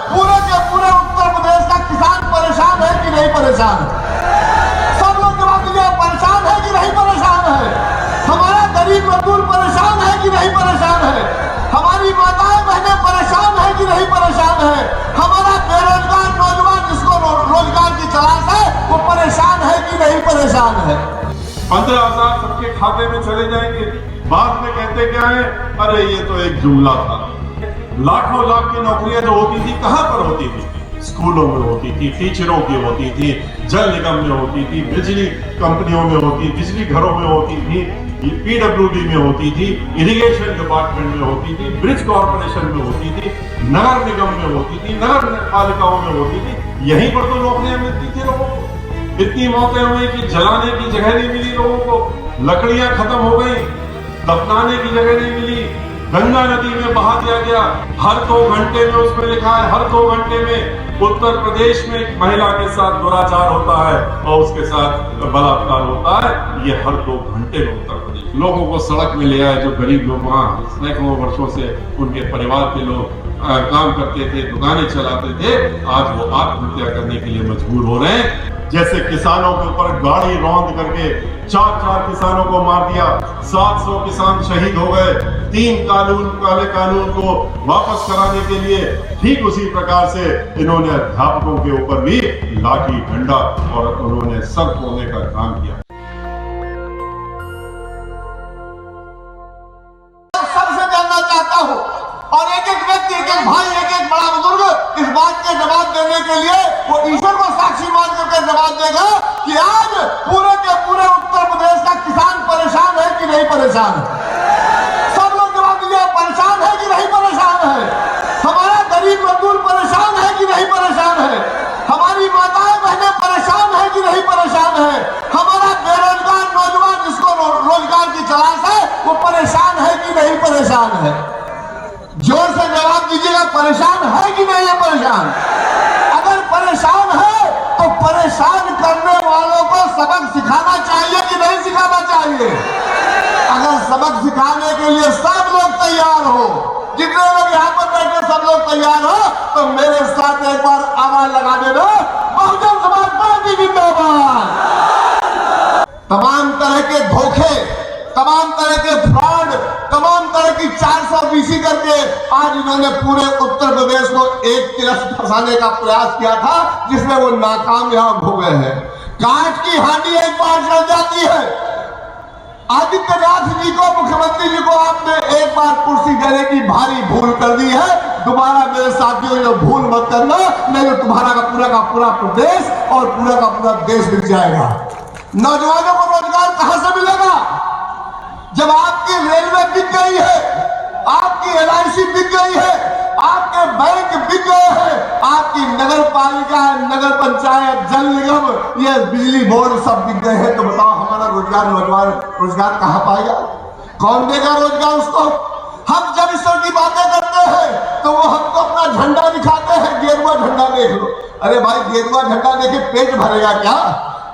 पूरे के पूरे उत्तर प्रदेश का किसान परेशान है कि नहीं परेशान है? सब लोग जवाब दीजिए, परेशान है कि नहीं परेशान है? हमारा गरीब मजदूर परेशान है कि नहीं परेशान है? हमारी माताएं बहनें परेशान है कि नहीं परेशान है? हमारा बेरोजगार नौजवान जिसको रोजगार की तलाश है वो परेशान है कि नहीं परेशान है? 15,000 सबके खाते में चले जाएंगे। बाद में कहते क्या है, अरे ये तो एक जुमला था। लाखों लाख की नौकरियां जो होती थी कहां पर होती थी? स्कूलों में होती थी, टीचरों की होती थी, जल निगम में होती थी, बिजली कंपनियों में होती, बिजली घरों में होती थी, पीडब्ल्यूडी में होती थी, इरिगेशन डिपार्टमेंट में होती थी, ब्रिज कॉर्पोरेशन में होती थी, नगर निगम में होती थी, नगर पालिकाओं में होती थी। यहीं पर तो नौकरियां मिलती थी लोगों को। इतनी मौतें हुई कि जलाने की जगह नहीं मिली लोगों को, लकड़ियां खत्म हो गई, दफनाने की जगह नहीं मिली, गंगा नदी में बहा दिया गया। हर 2 घंटे में उसमें लिखा है, हर 2 घंटे में उत्तर प्रदेश में एक महिला के साथ दुराचार होता है और उसके साथ बलात्कार होता है। ये हर 2 घंटे में उत्तर प्रदेश लोगों को सड़क में ले आए, जो गरीब लोग वहां सैकड़ों वर्षों से उनके परिवार के लोग काम करते थे, दुकानें चलाते थे, आज वो आत्महत्या करने के लिए मजबूर हो रहे हैं। जैसे किसानों के ऊपर गाड़ी रौंद करके 4 किसानों को मार दिया, 700 किसान शहीद हो गए। 3 काले कानून को वापस कराने के लिए ठीक उसी प्रकार से इन्होंने अध्यापकों के ऊपर भी लाठी डंडा और उन्होंने सर फोड़ने का काम किया। सबसे जानना चाहता हूँ और एक एक व्यक्ति, एक एक भाई, एक एक बड़ा बुजुर्ग इस बात के जवाब देने के लिए वो ईश्वर को साक्षी मान करके जवाब देगा कि आज पूरे के पूरे उत्तर प्रदेश का किसान परेशान है कि नहीं परेशान है? सब लोग जवाब दीजिए, परेशान है कि नहीं परेशान है? हमारा गरीब मजदूर परेशान है कि नहीं परेशान है? हमारी माताएं बहनें परेशान है कि नहीं परेशान है? हमारा बेरोजगार नौजवान जिसको रोजगार की तलाश है वो परेशान है कि नहीं परेशान है? जोर से जवाब दीजिएगा, परेशान है कि नहीं है परेशान? अगर परेशान है तो परेशान करने वालों को सबक सिखाना चाहिए कि नहीं सिखाना चाहिए? अगर सबक सिखाने के लिए सब लोग तैयार हो, जितने लोग यहाँ पर बैठे सब लोग तैयार हो, तो मेरे साथ एक बार आवाज लगा देना, बहुजन समाज पार्टी जिंदाबाद। तमाम तरह के धोखे, तमाम तरह के फ्रॉड, तमाम तरह की 420 करके आज इन्होंने पूरे उत्तर प्रदेश को एक तरफ फंसाने का प्रयास किया था, जिसमें वो नाकामयाब हो गए हैं। कांच की हांडी एक बार जल जाती है। आदित्यनाथ जी को, मुख्यमंत्री जी को आपने एक बार कुर्सी देने की भारी भूल कर दी है। दोबारा मेरे साथियों ये भूल मत करना, नहीं तो तुम्हारा का पूरा प्रदेश और पूरा का पूरा देश बिक जाएगा। नौजवानों को रोजगार कहां से मिलेगा जब आपकी रेलवे बिक गई है, आपकी LIC बिक गई है, आपके बैंक बिक गए हैं, आपकी नगर पालिका, नगर पंचायत, जल निगम, ये बिजली बोर्ड सब बिक गए हैं, तो बताओ हमारा नौजवान रोजगार कहां पाएगा? कौन देगा रोजगार उसको? हम जब इस तरह की बातें करते हैं तो वो हमको अपना झंडा दिखाते हैं, गेरुआ झंडा देख लो। अरे भाई, गेरुआ झंडा देखे पेट भरेगा क्या?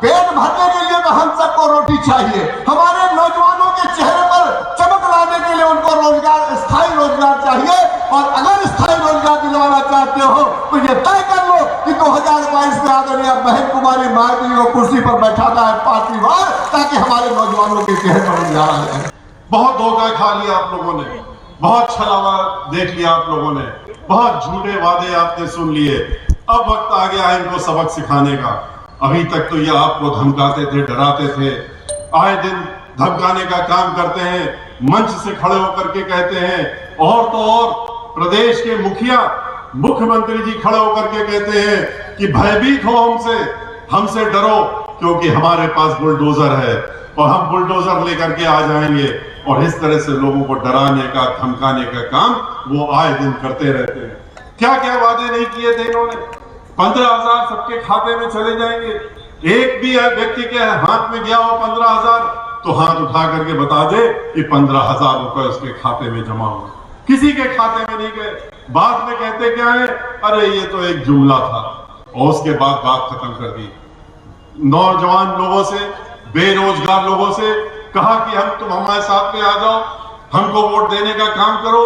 पेट भरने के लिए तो हम सबको रोटी चाहिए। हमारे नौजवानों के चेहरे पर चमक लाने के लिए उनको रोजगार, स्थायी रोजगार चाहिए। और अगर स्थायी रोजगार दिलवाना चाहते हो तो ये तय कर लो कि 2022 में आदरणीय बहन कुमारी मायावती को कुर्सी पर बैठाना है 5वीं बार, ताकि हमारे नौजवानों के चेहरे पर रोजगार आ जाए। बहुत धोखा खा लिया आप लोगों ने, बहुत छलावा देख लिया आप लोगों ने, बहुत झूठे वादे आपने सुन लिए। अब वक्त आ गया है इनको सबक सिखाने का। अभी तक तो ये आपको धमकाते थे, डराते थे, आए दिन धमकाने का काम करते हैं, मंच से खड़े होकर के कहते हैं, और तो और प्रदेश के मुखिया, मुख्यमंत्री जी खड़े होकर के कहते हैं कि भयभीत हो हमसे डरो, क्योंकि हमारे पास बुलडोजर है और हम बुलडोजर लेकर के आ जाएंगे। और इस तरह से लोगों को डराने का, धमकाने का काम वो आए दिन करते रहते हैं। क्या क्या वादे नहीं किए थे इन्होंने? 15,000 सबके खाते में चले जाएंगे। एक भी व्यक्ति के हाथ में गया हो 15,000 तो हाथ उठा करके बता दे कि 15,000 रुपए उसके खाते में जमा हुए। किसी के खाते में नहीं गए। बाद में कहते क्या है, अरे ये तो एक जुमला था, और उसके बाद बात खत्म कर दी। नौजवान लोगों से, बेरोजगार लोगों से कहा कि तुम हमारे साथ में आ जाओ, हमको वोट देने का काम करो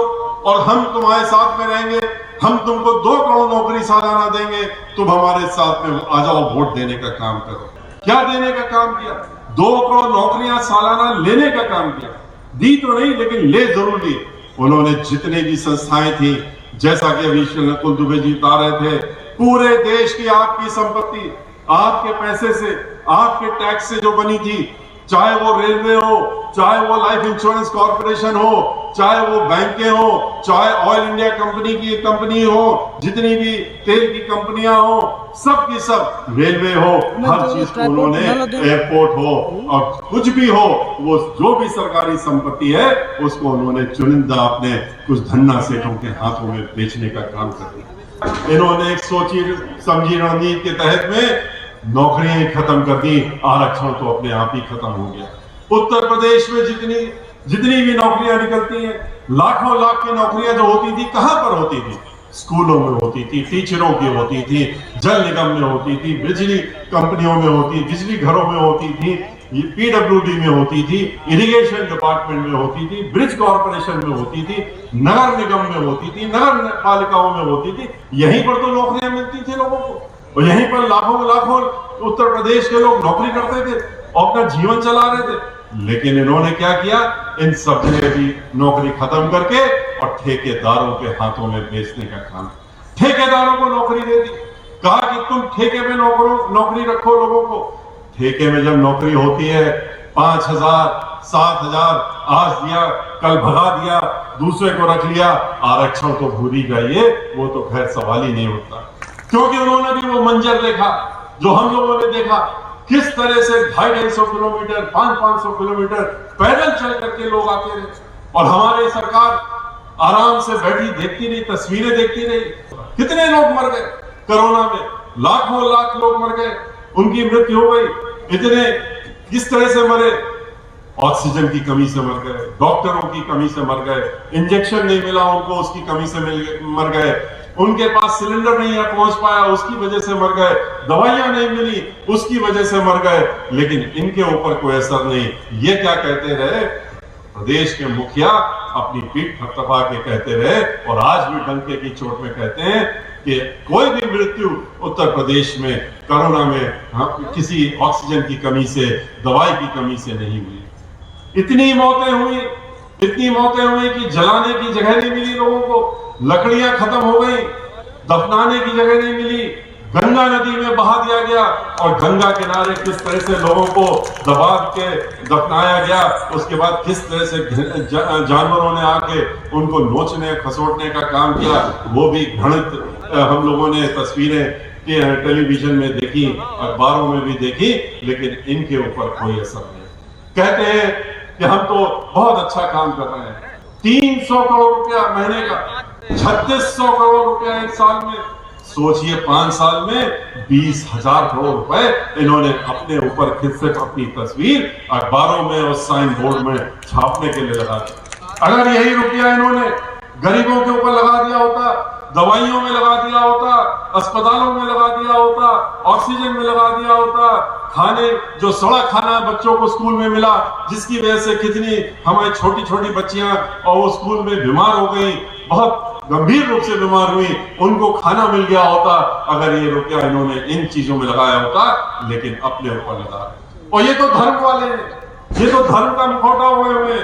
और हम तुम्हारे साथ में रहेंगे, हम तुमको 2 करोड़ नौकरी सालाना देंगे, तुम हमारे साथ में आ जाओ, वोट देने का काम करो। क्या देने का काम किया? 2 करोड़ नौकरियां सालाना लेने का काम किया। दी तो नहीं, लेकिन ले जरूर ली। उन्होंने जितने भी संस्थाएं थी, जैसा कि अभी नकुल दुबे जी बता रहे थे, पूरे देश की आपकी संपत्ति, आपके पैसे से, आपके टैक्स से जो बनी थी, चाहे वो रेलवे हो, चाहे वो लाइफ इंश्योरेंस कॉर्पोरेशन हो, चाहे वो बैंकें हो, चाहे ऑयल इंडिया कंपनी हो, जितनी भी तेल की कंपनियां हो, सब की सब, रेलवे हो, हर चीज को उन्होंने, एयरपोर्ट हो और कुछ भी हो, वो जो भी सरकारी संपत्ति है उसको उन्होंने चुनिंदा अपने कुछ धन्ना सेठों के हाथों में बेचने का काम कर दिया। इन्होंने एक सोची समझी रणनीति के तहत में नौकरियां खत्म कर दी, आरक्षण तो अपने आप ही खत्म हो गया। उत्तर प्रदेश में जितनी भी नौकरियां निकलती हैं, लाखों लाख की नौकरियां जो होती थी, कहां पर होती थी? स्कूलों में होती थी, टीचरों की होती थी, जल निगम में होती थी, बिजली कंपनियों में होती, बिजली घरों में होती थी, पीडब्ल्यूडी में होती थी, इरिगेशन डिपार्टमेंट में होती थी, ब्रिज कॉर्पोरेशन में होती थी, नगर निगम में होती थी, नगर पालिकाओं में होती थी। यहीं पर तो नौकरियां मिलती थी लोगों को, और यहीं पर लाखों उत्तर प्रदेश के लोग नौकरी करते थे और अपना जीवन चला रहे थे। लेकिन इन्होंने क्या किया? इन सब जगह भी नौकरी खत्म करके और ठेकेदारों के हाथों में बेचने का काम, ठेकेदारों को नौकरी दे दी। कहा कि तुम ठेके में नौकरी रखो लोगों को। ठेके में जब नौकरी होती है, 5,000 7,000 आज दिया, कल भगा दिया, दूसरे को रख लिया, आरक्षण तो भूल ही जाइए, वो तो खैर सवाल ही नहीं उठता। क्योंकि उन्होंने भी वो मंजर देखा जो हम लोगों ने देखा, किस तरह से 250-250 किलोमीटर, 500-500 किलोमीटर पैदल चल करके लोग आते रहे, और हमारी सरकार आराम से बैठी देखती रही, तस्वीरें देखती रही। कितने लोग मर गए कोरोना में, लाखों लाख लोग मर गए, उनकी मृत्यु हो गई। इतने किस तरह से मरे? ऑक्सीजन की कमी से मर गए, डॉक्टरों की कमी से मर गए, इंजेक्शन नहीं मिला उनको, उसकी कमी से मर गए, उनके पास सिलेंडर नहीं पहुंच पाया, उसकी वजह से मर गए, दवाइयां नहीं मिली, उसकी वजह से मर गए। लेकिन इनके ऊपर कोई असर नहीं। ये क्या कहते रहे? प्रदेश के मुखिया अपनी पीठ थपथपा के कहते रहे, और आज भी डंके की चोट में कहते हैं कि कोई भी मृत्यु उत्तर प्रदेश में कोरोना में किसी ऑक्सीजन की कमी से, दवाई की कमी से नहीं हुई। इतनी मौतें हुई कि जलाने की जगह नहीं मिली लोगों को, लकड़ियां खत्म हो गई, दफनाने की जगह नहीं मिली, गंगा नदी में बहा दिया गया, और गंगा किनारे किस तरह से लोगों को दबा के दफनाया गया, उसके बाद किस तरह से जानवरों ने आके उनको नोचने खसोटने का काम किया, वो भी घृणित हम लोगों ने तस्वीरें टेलीविजन में देखी, अखबारों में भी देखी, लेकिन इनके ऊपर कोई असर नहीं। कहते हैं कि हम तो बहुत अच्छा काम कर रहे हैं। 300 करोड़ रुपया महीने का, 3600 करोड़ रुपया एक साल में। सोचिए 5 साल में 20,000 करोड़ रुपए इन्होंने अपने ऊपर खुद से अपनी तस्वीर अखबारों में और साइन बोर्ड में छापने के लिए लगा दिया। अगर यही रुपया इन्होंने गरीबों के ऊपर लगा दिया होता, दवाइयों में लगा दिया होता, अस्पतालों में लगा दिया होता, ऑक्सीजन में लगा दिया होता, खाने जो सड़ा खाना बच्चों को स्कूल में मिला, जिसकी वजह से कितनी हमारी छोटी छोटी बच्चियां और वो स्कूल में बीमार हो गई, बहुत गंभीर रूप से बीमार हुई, उनको खाना मिल गया होता अगर ये रुपया इन्होंने इन चीजों में लगाया होता। लेकिन अपने ऊपर लगा रहे। और ये तो धर्म वाले हैं, ये तो धर्म का मुखौटा हुए हुए,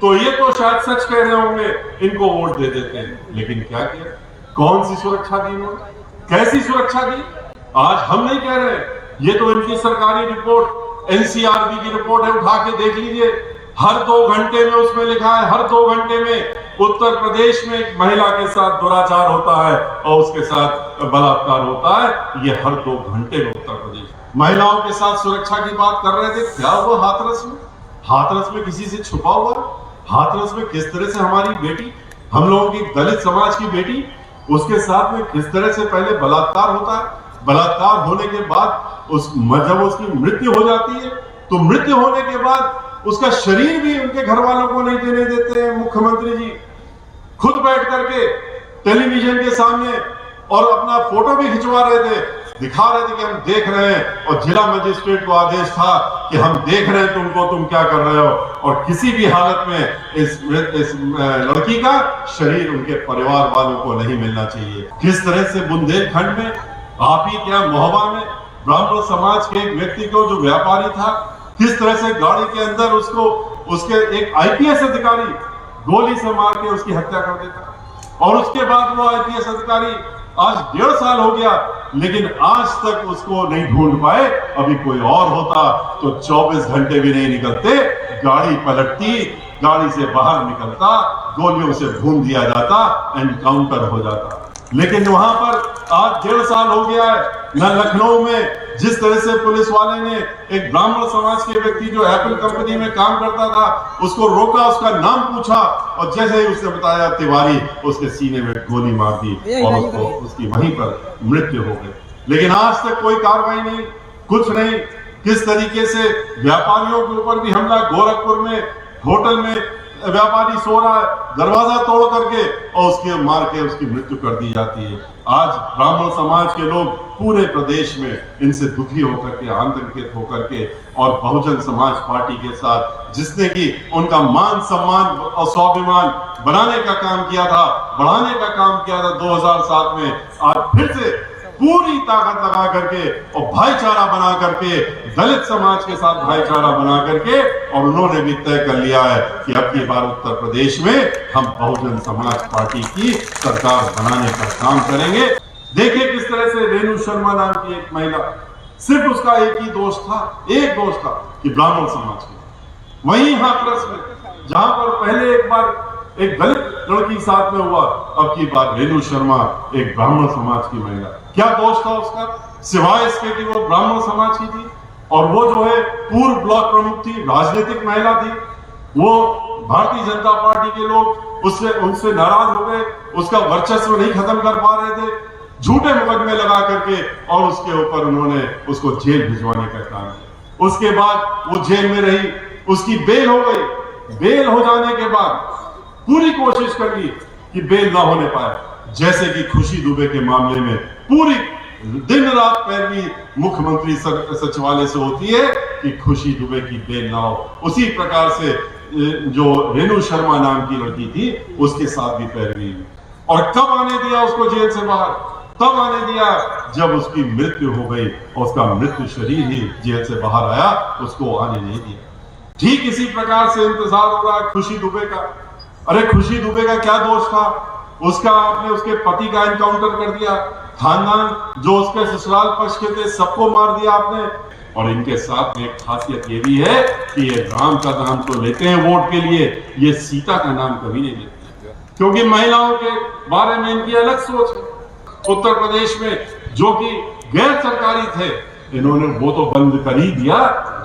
तो ये तो शायद सच कह रहे होंगे, इनको वोट दे देते हैं। लेकिन क्या किया? कौन सी सुरक्षा दी इन्होंने? कैसी सुरक्षा दी? आज हम नहीं कह रहे, ये तो इनकी सरकारी रिपोर्ट, एनसीआरबी की रिपोर्ट है, उठा के देख लीजिए। हर 2 घंटे में उसमें लिखा है, हर 2 घंटे में उत्तर प्रदेश में एक महिला के साथ दुराचार होता है और उसके साथ बलात्कार होता है। ये हर 2 घंटे में उत्तर प्रदेश। महिलाओं के साथ सुरक्षा की बात कर रहे थे, क्या हुआ हाथरस में? हाथरस में किसी से छुपा हुआ? हाथरस में किस तरह से हमारी बेटी, हम लोगों की दलित समाज की बेटी, उसके साथ में किस तरह से पहले बलात्कार होता है। बलात्कार होने के बाद जब उसकी मृत्यु हो जाती है, तो मृत्यु होने के बाद उसका शरीर भी उनके घर वालों को नहीं देने देते हैं। मुख्यमंत्री जी खुद बैठ करके टेलीविजन के सामने और अपना फोटो भी खिंचवा रहे थे दिखा रहे थे कि हम देख रहे हैं, और जिला मजिस्ट्रेट को आदेश था कि हम देख रहे हैं तुमको, तुम क्या कर रहे हो, और किसी भी हालत में इस लड़की का शरीर उनके परिवार वालों को नहीं मिलना चाहिए। किस तरह से बुंदेलखंड में, आप ही क्या महोबा में, ब्राह्मण समाज के एक व्यक्ति को जो व्यापारी था, किस तरह से गाड़ी के अंदर उसको उसके एक आईपीएस अधिकारी गोली से मार के उसकी हत्या कर देता, और उसके बाद वो आईपीएस अधिकारी आज 1.5 साल हो गया, लेकिन आज तक उसको नहीं ढूंढ पाए। अभी कोई और होता तो 24 घंटे भी नहीं निकलते, गाड़ी पलटती, गाड़ी से बाहर निकलता, गोलियों से भून दिया जाता, एनकाउंटर हो जाता। लेकिन वहां पर आज 1.5 साल हो गया है। न लखनऊ में जिस तरह से पुलिस वाले ने एक ब्राह्मण समाज के व्यक्ति जो एप्पल कंपनी में काम करता था, उसको रोका, उसका नाम पूछा, और जैसे ही उसने बताया तिवारी, उसके सीने में गोली मार दी और उसको उसकी वहीं पर मृत्यु हो गई। लेकिन आज तक कोई कार्रवाई नहीं, कुछ नहीं। किस तरीके से व्यापारियों के ऊपर भी हमला, गोरखपुर में होटल में व्यापारी सो रहा है, दरवाजा तोड़ करके और उसके मार के उसकी मृत्यु कर दी जाती है। आज ब्राह्मण समाज के लोग पूरे प्रदेश में इनसे दुखी होकर के, आतंकित होकर के, और बहुजन समाज पार्टी के साथ, जिसने कि उनका मान सम्मान और स्वाभिमान बनाने का काम किया था, बढ़ाने का काम किया था 2007 में, आज फिर से पूरी ताकत लगा करके और भाईचारा बना करके, दलित समाज के साथ भाईचारा बना करके, और उन्होंने भी तय कर लिया है कि अब की बार उत्तर प्रदेश में हम बहुजन समाज पार्टी की सरकार बनाने का काम करेंगे। देखिए किस तरह से रेणु शर्मा नाम की एक महिला, सिर्फ उसका एक ही दोष था, एक दोष था कि ब्राह्मण समाज की। वहीं हाथरस में, जहां पर पहले एक बार एक दलित लड़की साथ में हुआ, अब की बार रेणु शर्मा एक ब्राह्मण समाज की महिला। क्या दोष था उसका, सिवाय इसके कि वो ब्राह्मण समाज की थी, और वो जो है पूर्व ब्लॉक प्रमुख थी, राजनीतिक महिला थी। वो भारतीय जनता पार्टी के लोग उनसे नाराज हो गए, उसका वर्चस्व नहीं खत्म कर पा रहे थे, झूठे मुकदमे लगा करके, और उसके ऊपर उन्होंने उसको जेल भिजवाने का काम किया। उसके बाद वो जेल में रही, उसकी बेल हो गई। बेल हो जाने के बाद पूरी कोशिश कर ली कि बेल ना होने पाए, जैसे कि खुशी दुबे के मामले में पूरी दिन रात पैरवी मुख्यमंत्री सचिवालय से होती है कि खुशी दुबे की बेल ना हो, उसी प्रकार से जो रेणु शर्मा नाम की लड़की थी उसके साथ भी पैरवी। और कब आने दिया उसको जेल से बाहर, तब आने दिया जब उसकी मृत्यु हो गई, और उसका मृत्यु शरीर ही जेल से बाहर आया, उसको आने नहीं दिया। ठीक इसी प्रकार से इंतजार हो रहा है खुशी दुबे का। अरे खुशी दुबे का क्या दोष था, उसका आपने उसके पति का एनकाउंटर कर दिया, खानदान जो उसके ससुराल पक्ष के थे सबको मार दिया आपने। और इनके साथ में एक खासियत ये भी है कि ये राम का नाम तो लेते हैं वोट के लिए, ये सीता का नाम कभी नहीं लेते, क्योंकि महिलाओं के बारे में इनकी अलग सोच है। उत्तर प्रदेश में जो कि गैर सरकारी थे, इन्होंने वो तो बंद कर ही दिया,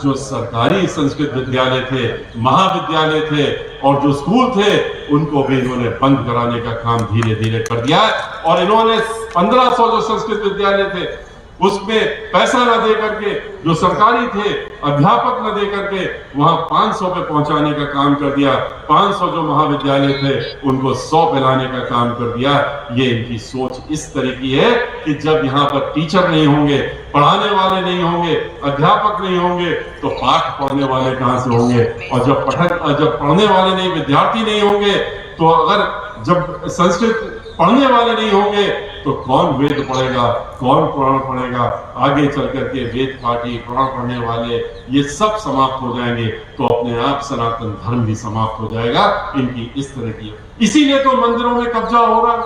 जो सरकारी संस्कृत विद्यालय थे, महाविद्यालय थे और जो स्कूल थे, उनको भी इन्होंने बंद कराने का काम धीरे धीरे कर दिया। और इन्होंने 1500 जो संस्कृत विद्यालय थे उसमें पैसा न दे करके, जो सरकारी थे अध्यापक न दे करके, वहां 500 पे पहुंचाने का काम कर दिया। 500 जो महाविद्यालय थे उनको 100 पे लाने का काम कर दिया। ये इनकी सोच इस तरह की है कि जब यहाँ पर टीचर नहीं होंगे, पढ़ाने वाले नहीं होंगे, अध्यापक नहीं होंगे, तो पाठ पढ़ने वाले कहां से होंगे। और जब पढ़ने वाले नहीं, विद्यार्थी नहीं होंगे, तो अगर जब संस्कृत पढ़ने वाले नहीं होंगे तो कौन वेद पढ़ेगा, कौन पुराण पढ़ेगा। आगे चल करके वेद पाठी, पुराण पढ़ने वाले ये सब समाप्त हो जाएंगे, तो अपने आप सनातन धर्म भी समाप्त हो जाएगा। इनकी इस तरह की, इसीलिए तो मंदिरों में कब्जा हो रहा है,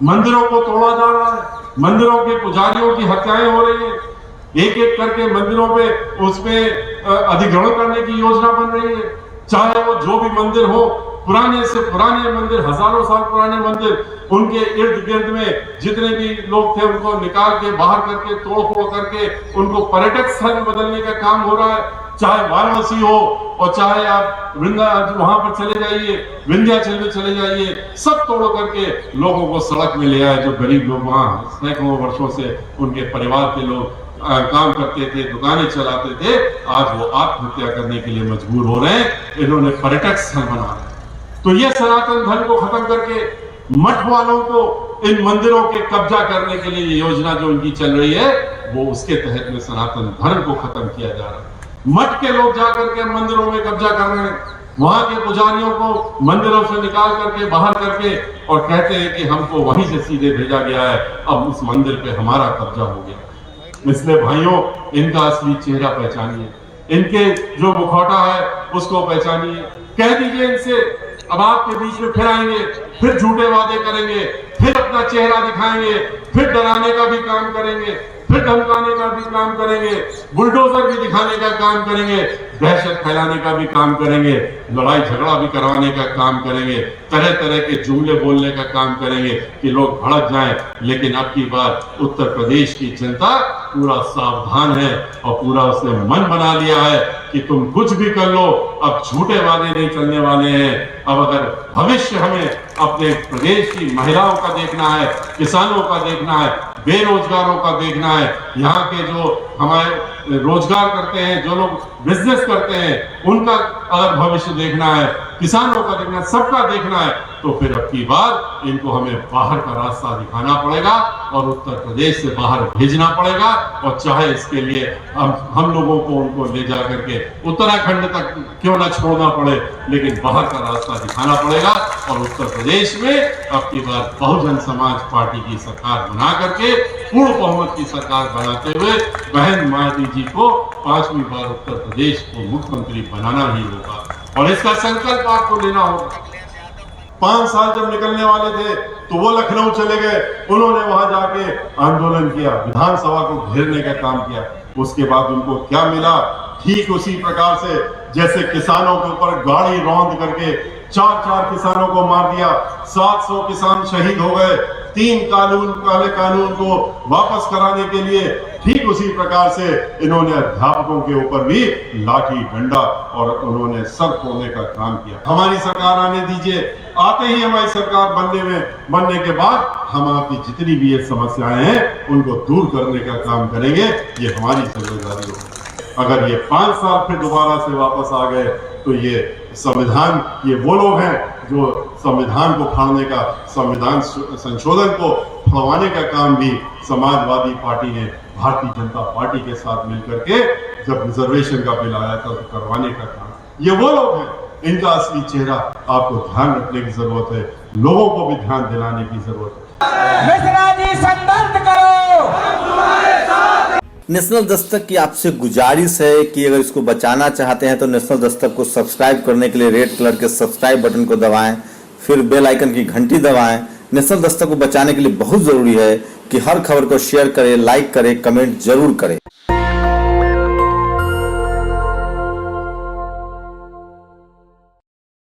मंदिरों को तोड़ा जा रहा है, मंदिरों के पुजारियों की हत्याएं हो रही है, एक एक करके मंदिरों पे उसमें अधिग्रहण करने की योजना बन रही है। चाहे वो जो भी मंदिर हो, पुराने से पुराने मंदिर, हजारों साल पुराने मंदिर, उनके इर्द गिर्द में जितने भी लोग थे उनको निकाल के बाहर करके, तोड़ फोड़ करके उनको पर्यटक स्थल में बदलने का काम हो रहा है। चाहे वाराणसी हो और चाहे आप वहां पर चले जाइए, विंध्याचल में चले जाइए, सब तोड़ करके लोगों को सड़क में ले आए। जो गरीब लोग वहां सैकड़ों वर्षों से उनके परिवार के लोग काम करते थे, दुकानें चलाते थे, आज वो आत्महत्या करने के लिए मजबूर हो रहे हैं। इन्होंने पर्यटक स्थल बना रहे। तो ये सनातन धर्म को खत्म करके मठ वालों को इन मंदिरों के कब्जा करने के लिए ये योजना जो इनकी चल रही है, वो उसके तहत में सनातन धर्म को खत्म किया जा रहा है। मठ के लोग जाकर के मंदिरों में कब्जा कर रहे हैं, वहां के पुजारियों को मंदिरों से निकाल करके बाहर करके और कहते हैं कि हमको वहीं से सीधे भेजा गया है, अब उस मंदिर पे हमारा कब्जा हो गया। इसलिए भाइयों, इनका असली चेहरा पहचानिए, इनके जो मुखौटा है उसको पहचानिए, कह दीजिए इनसे अब आपके बीच में फिर आएंगे, फिर झूठे वादे करेंगे, फिर अपना चेहरा दिखाएंगे, फिर डराने का भी काम करेंगे, फिर धमकाने का भी काम करेंगे, बुलडोजर भी दिखाने का काम करेंगे, दहशत फैलाने का भी काम करेंगे, लड़ाई झगड़ा भी करवाने का काम करेंगे, तरह तरह के जुमले बोलने का काम करेंगे कि लोग भड़क जाएं। लेकिन अब की बार उत्तर प्रदेश की जनता पूरा सावधान है और पूरा उसने मन बना लिया है कि तुम कुछ भी कर लो, अब झूठे वादे नहीं चलने वाले हैं। अब अगर भविष्य हमें अपने प्रदेश की महिलाओं का देखना है, किसानों का देखना है, बेरोजगारों का देखना है, यहाँ के जो हमारे रोजगार करते हैं, जो लोग बिजनेस करते हैं, उनका अगर भविष्य देखना है, किसानों का देखना है, सबका देखना है, तो फिर अब की बार इनको हमें बाहर का रास्ता दिखाना पड़ेगा और उत्तर प्रदेश से बाहर भेजना पड़ेगा। और चाहे इसके लिए हम लोगों को उनको ले जा करके उत्तराखंड तक क्यों ना छोड़ना पड़े, लेकिन बाहर का रास्ता दिखाना पड़ेगा। और उत्तर प्रदेश में अब की बार बहुजन समाज पार्टी की सरकार बना करके, पूर्ण बहुमत की सरकार बनाते हुए बहन मायावती जी को 5वीं बार उत्तर प्रदेश को मुख्यमंत्री बनाना ही होगा और इसका संकल्प आपको लेना होगा। 5 साल जब निकलने वाले थे तो वो लखनऊ चले गए, उन्होंने वहां जाके आंदोलन किया, विधानसभा को घेरने का काम किया। उसके बाद उनको क्या मिला? ठीक उसी प्रकार से जैसे किसानों के ऊपर गाड़ी रौंद करके 4 किसानों को मार दिया, 700 किसान शहीद हो गए, 3 काले कानून को वापस कराने के लिए ठीक उसी प्रकार से इन्होंने अध्यापकों के ऊपर भी लाठी डंडा और उन्होंने सर फोड़ने का काम किया। हमारी सरकार आने दीजिए, आते ही हमारी सरकार बनने के बाद हम आपकी जितनी भी ये समस्याएं हैं उनको दूर करने का काम करेंगे, ये हमारी जिम्मेदारी होगी। अगर ये 5 साल फिर दोबारा से वापस आ गए तो ये संविधान, ये वो लोग हैं जो संविधान को फाड़ने का, संविधान संशोधन को फड़वाने का काम भी समाजवादी पार्टी ने भारतीय जनता पार्टी के साथ मिलकर के जब रिजर्वेशन का बिल आया था तो करवाने का काम, ये वो लोग हैं। इनका असली चेहरा आपको ध्यान रखने की जरूरत है, लोगों को भी ध्यान दिलाने की जरूरत है। मिश्रा जी संघर्ष करो। नेशनल दस्तक की आपसे गुजारिश है कि अगर इसको बचाना चाहते हैं तो नेशनल दस्तक को सब्सक्राइब करने के लिए रेड कलर के सब्सक्राइब बटन को दबाएं, फिर बेल आइकन की घंटी दबाएं। नेशनल दस्तक को बचाने के लिए बहुत जरूरी है कि हर खबर को शेयर करें, लाइक करें, कमेंट जरूर करें।